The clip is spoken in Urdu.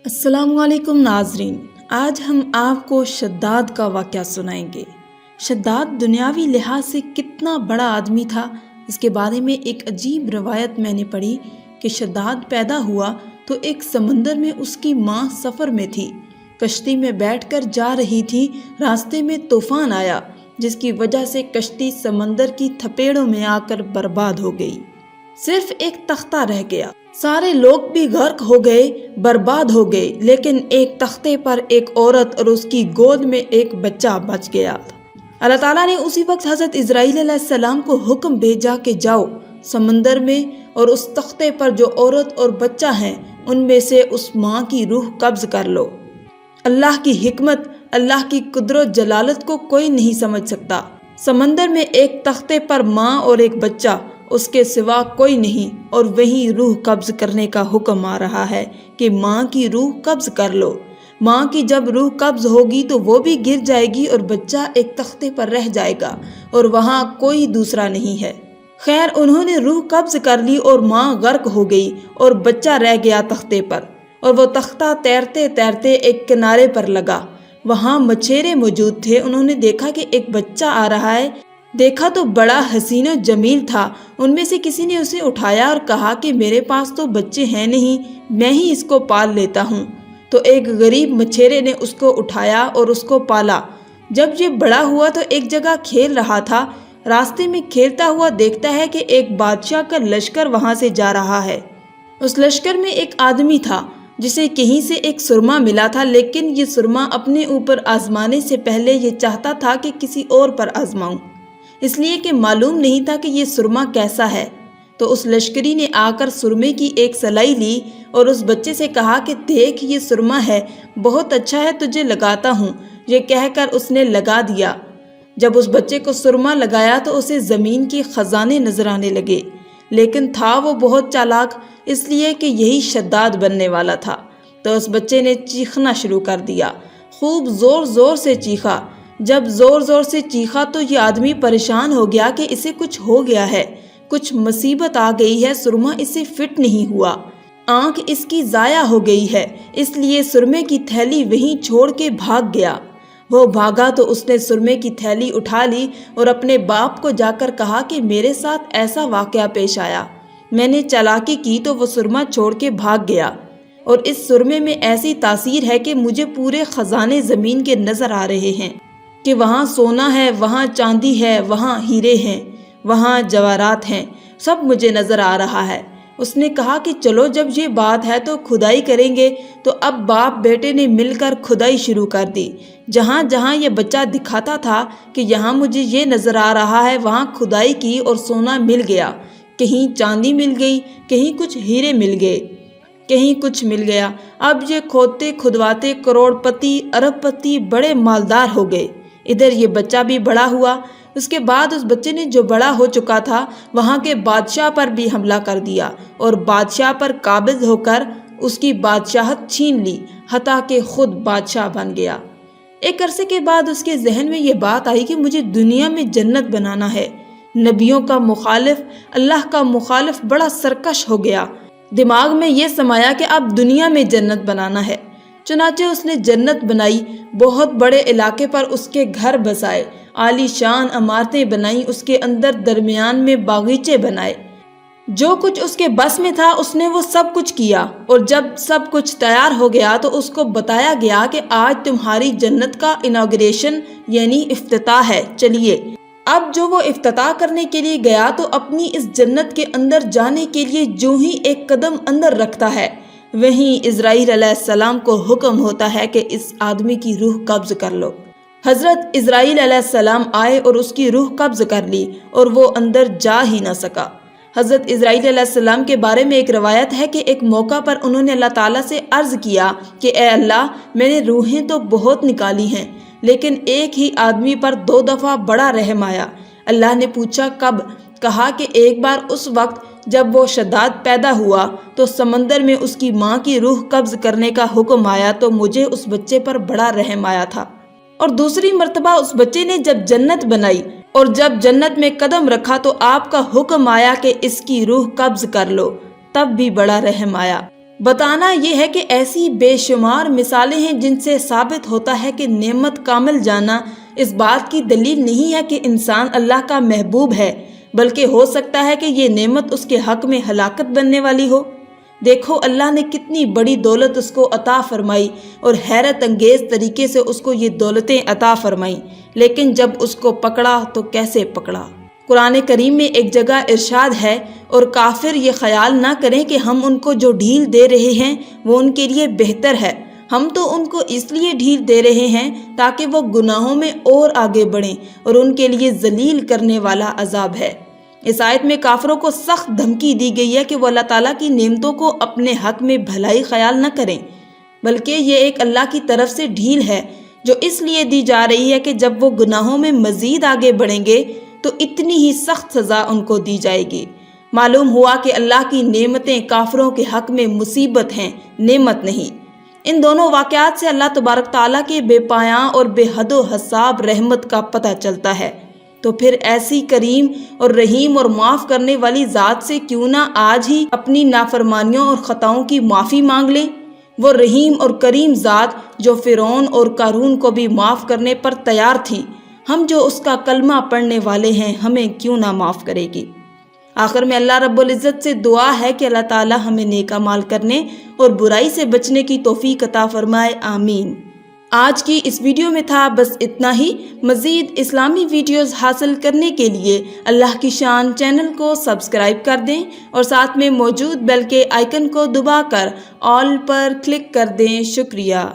السلام علیکم ناظرین، آج ہم آپ کو شداد کا واقعہ سنائیں گے۔ شداد دنیاوی لحاظ سے کتنا بڑا آدمی تھا، اس کے بارے میں ایک عجیب روایت میں نے پڑھی کہ شداد پیدا ہوا تو ایک سمندر میں اس کی ماں سفر میں تھی، کشتی میں بیٹھ کر جا رہی تھی، راستے میں طوفان آیا جس کی وجہ سے کشتی سمندر کی تھپیڑوں میں آ کر برباد ہو گئی، صرف ایک تختہ رہ گیا۔ سارے لوگ بھی غرق ہو گئے، برباد ہو گئے، لیکن ایک تختے پر ایک عورت اور اس کی گود میں ایک بچہ بچ گیا۔ اللہ تعالیٰ نے اسی وقت حضرت اسرائیل علیہ السلام کو حکم بھیجا کہ جاؤ سمندر میں اور اس تختے پر جو عورت اور بچہ ہیں ان میں سے اس ماں کی روح قبض کر لو۔ اللہ کی حکمت، اللہ کی قدرت جلالت کو کوئی نہیں سمجھ سکتا۔ سمندر میں ایک تختے پر ماں اور ایک بچہ، اس کے سوا کوئی نہیں، اور وہیں روح قبض کرنے کا حکم آ رہا ہے کہ ماں کی روح قبض کر لو۔ ماں کی جب روح قبض ہوگی تو وہ بھی گر جائے گی اور بچہ ایک تختے پر رہ جائے گا اور وہاں کوئی دوسرا نہیں ہے۔ خیر، انہوں نے روح قبض کر لی اور ماں غرق ہو گئی اور بچہ رہ گیا تختے پر، اور وہ تختہ تیرتے تیرتے ایک کنارے پر لگا۔ وہاں مچھیرے موجود تھے، انہوں نے دیکھا کہ ایک بچہ آ رہا ہے، دیکھا تو بڑا حسین و جمیل تھا۔ ان میں سے کسی نے اسے اٹھایا اور کہا کہ میرے پاس تو بچے ہیں نہیں، میں ہی اس کو پال لیتا ہوں۔ تو ایک غریب مچھیرے نے اس کو اٹھایا اور اس کو پالا۔ جب یہ بڑا ہوا تو ایک جگہ کھیل رہا تھا، راستے میں کھیلتا ہوا دیکھتا ہے کہ ایک بادشاہ کا لشکر وہاں سے جا رہا ہے۔ اس لشکر میں ایک آدمی تھا جسے کہیں سے ایک سرما ملا تھا، لیکن یہ سرما اپنے اوپر آزمانے سے پہلے یہ چاہتا تھا کہ کسی اور پر آزماؤں، اس لیے کہ معلوم نہیں تھا کہ یہ سرما کیسا ہے۔ تو اس لشکری نے آ کر سرمے کی ایک سلائی لی اور اس بچے سے کہا کہ دیکھ یہ سرما ہے، بہت اچھا ہے، تجھے لگاتا ہوں۔ یہ کہہ کر اس نے لگا دیا۔ جب اس بچے کو سرما لگایا تو اسے زمین کے خزانے نظر آنے لگے، لیکن تھا وہ بہت چالاک، اس لیے کہ یہی شداد بننے والا تھا۔ تو اس بچے نے چیخنا شروع کر دیا، خوب زور زور سے چیخا۔ جب زور زور سے چیخا تو یہ آدمی پریشان ہو گیا کہ اسے کچھ ہو گیا ہے، کچھ مصیبت آ گئی ہے، سرما اسے فٹ نہیں ہوا، آنکھ اس کی ضائع ہو گئی ہے، اس لیے سرمے کی تھیلی وہیں چھوڑ کے بھاگ گیا۔ وہ بھاگا تو اس نے سرمے کی تھیلی اٹھا لی اور اپنے باپ کو جا کر کہا کہ میرے ساتھ ایسا واقعہ پیش آیا، میں نے چالاکی کی تو وہ سرما چھوڑ کے بھاگ گیا، اور اس سرمے میں ایسی تاثیر ہے کہ مجھے پورے خزانے زمین کے نظر آ رہے ہیں کہ وہاں سونا ہے، وہاں چاندی ہے، وہاں ہیرے ہیں، وہاں جواہرات ہیں، سب مجھے نظر آ رہا ہے۔ اس نے کہا کہ چلو جب یہ بات ہے تو کھدائی کریں گے۔ تو اب باپ بیٹے نے مل کر کھدائی شروع کر دی۔ جہاں جہاں یہ بچہ دکھاتا تھا کہ یہاں مجھے یہ نظر آ رہا ہے، وہاں کھدائی کی اور سونا مل گیا، کہیں چاندی مل گئی، کہیں کچھ ہیرے مل گئے، کہیں کچھ مل گیا۔ اب یہ کھودتے کھدواتے کروڑ پتی، ارب پتی، بڑے مالدار ہو گئے۔ ادھر یہ بچہ بھی بڑا ہوا۔ اس کے بعد اس بچے نے جو بڑا ہو چکا تھا وہاں کے بادشاہ پر بھی حملہ کر دیا اور بادشاہ پر قابض ہو کر اس کی بادشاہت چھین لی، حتیٰ کہ خود بادشاہ بن گیا۔ ایک عرصے کے بعد اس کے ذہن میں یہ بات آئی کہ مجھے دنیا میں جنت بنانا ہے۔ نبیوں کا مخالف، اللہ کا مخالف بڑا سرکش ہو گیا۔ دماغ میں یہ سمایا کہ اب دنیا میں جنت بنانا ہے۔ چنانچہ اس نے جنت بنائی، بہت بڑے علاقے پر اس کے گھر بسائے، عالی شان عمارتیں بنائیں، اس کے اندر درمیان میں باغیچے بنائے۔ جو کچھ اس کے بس میں تھا اس نے وہ سب کچھ کیا، اور جب سب کچھ تیار ہو گیا تو اس کو بتایا گیا کہ آج تمہاری جنت کا انوگریشن یعنی افتتاح ہے، چلیے۔ اب جو وہ افتتاح کرنے کے لیے گیا تو اپنی اس جنت کے اندر جانے کے لیے جو ہی ایک قدم اندر رکھتا ہے وہیں اسرائیل علیہ السلام کو حکم ہوتا ہے کہ اس آدمی کی روح قبض کر لو۔ حضرت اسرائیل علیہ السلام آئے اور اس کی روح قبض کر لی اور وہ اندر جا ہی نہ سکا۔ حضرت اسرائیل علیہ السلام کے بارے میں ایک روایت ہے کہ ایک موقع پر انہوں نے اللہ تعالیٰ سے عرض کیا کہ اے اللہ، میں نے روحیں تو بہت نکالی ہیں، لیکن ایک ہی آدمی پر 2 دفعہ بڑا رحم آیا۔ اللہ نے پوچھا کب؟ کہا کہ ایک بار اس وقت جب وہ شداد پیدا ہوا تو سمندر میں اس کی ماں کی روح قبض کرنے کا حکم آیا تو مجھے اس بچے پر بڑا رحم آیا تھا، اور دوسری مرتبہ اس بچے نے جب جنت بنائی اور جب جنت میں قدم رکھا تو آپ کا حکم آیا کہ اس کی روح قبض کر لو، تب بھی بڑا رحم آیا۔ بتانا یہ ہے کہ ایسی بے شمار مثالیں ہیں جن سے ثابت ہوتا ہے کہ نعمت کامل جانا اس بات کی دلیل نہیں ہے کہ انسان اللہ کا محبوب ہے، بلکہ ہو سکتا ہے کہ یہ نعمت اس کے حق میں ہلاکت بننے والی ہو۔ دیکھو اللہ نے کتنی بڑی دولت اس کو عطا فرمائی اور حیرت انگیز طریقے سے اس کو یہ دولتیں عطا فرمائیں، لیکن جب اس کو پکڑا تو کیسے پکڑا۔ قرآن کریم میں ایک جگہ ارشاد ہے، اور کافر یہ خیال نہ کریں کہ ہم ان کو جو ڈھیل دے رہے ہیں وہ ان کے لیے بہتر ہے، ہم تو ان کو اس لیے ڈھیل دے رہے ہیں تاکہ وہ گناہوں میں اور آگے بڑھیں، اور ان کے لیے ذلیل کرنے والا عذاب ہے۔ اس آیت میں کافروں کو سخت دھمکی دی گئی ہے کہ وہ اللہ تعالیٰ کی نعمتوں کو اپنے حق میں بھلائی خیال نہ کریں، بلکہ یہ ایک اللہ کی طرف سے ڈھیل ہے جو اس لیے دی جا رہی ہے کہ جب وہ گناہوں میں مزید آگے بڑھیں گے تو اتنی ہی سخت سزا ان کو دی جائے گی۔ معلوم ہوا کہ اللہ کی نعمتیں کافروں کے حق میں مصیبت ہیں، نعمت نہیں۔ ان دونوں واقعات سے اللہ تبارک تعالیٰ کے بے پایاں اور بے حد و حساب رحمت کا پتہ چلتا ہے۔ تو پھر ایسی کریم اور رحیم اور معاف کرنے والی ذات سے کیوں نہ آج ہی اپنی نافرمانیوں اور خطاؤں کی معافی مانگ لیں۔ وہ رحیم اور کریم ذات جو فرعون اور قارون کو بھی معاف کرنے پر تیار تھی، ہم جو اس کا کلمہ پڑھنے والے ہیں ہمیں کیوں نہ معاف کرے گی۔ آخر میں اللہ رب العزت سے دعا ہے کہ اللہ تعالی ہمیں نیک اعمال کرنے اور برائی سے بچنے کی توفیق عطا فرمائے، آمین۔ آج کی اس ویڈیو میں تھا بس اتنا ہی۔ مزید اسلامی ویڈیوز حاصل کرنے کے لیے اللہ کی شان چینل کو سبسکرائب کر دیں اور ساتھ میں موجود بیل کے آئیکن کو دبا کر آل پر کلک کر دیں۔ شکریہ۔